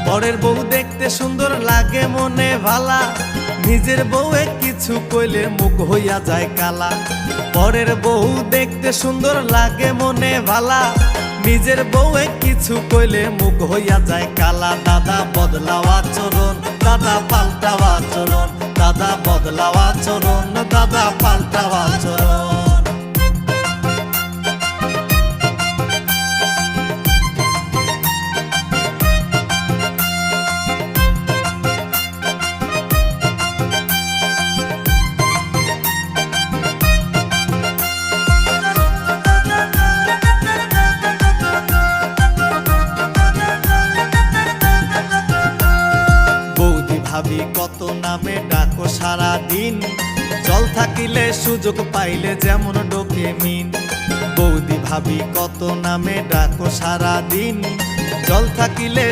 পরের বউ দেখতে সুন্দর লাগে মনে ভালা, নিজের বউয়ে কিছু কইলে মুখ হইয়া যায় কালা। পরের বউ দেখতে সুন্দর লাগে মনে ভালা, নিজের বউয়ে কিছু কইলে মুখ হইয়া যায় কালা। দাদা বদলাও আচরণ, দাদা পাল্টাও আচরণ, দাদা বদলাও আচরণ, দাদা পাল্টাও আচরণ। ভাবি কত নামে ডাকো সারা দিন, জল থাকিলে সুযোগ পাইলে যেমন ডোকে মিন। বৌদি ভাবি কত নামে ডাকো সারা দিন, জল থাকিলে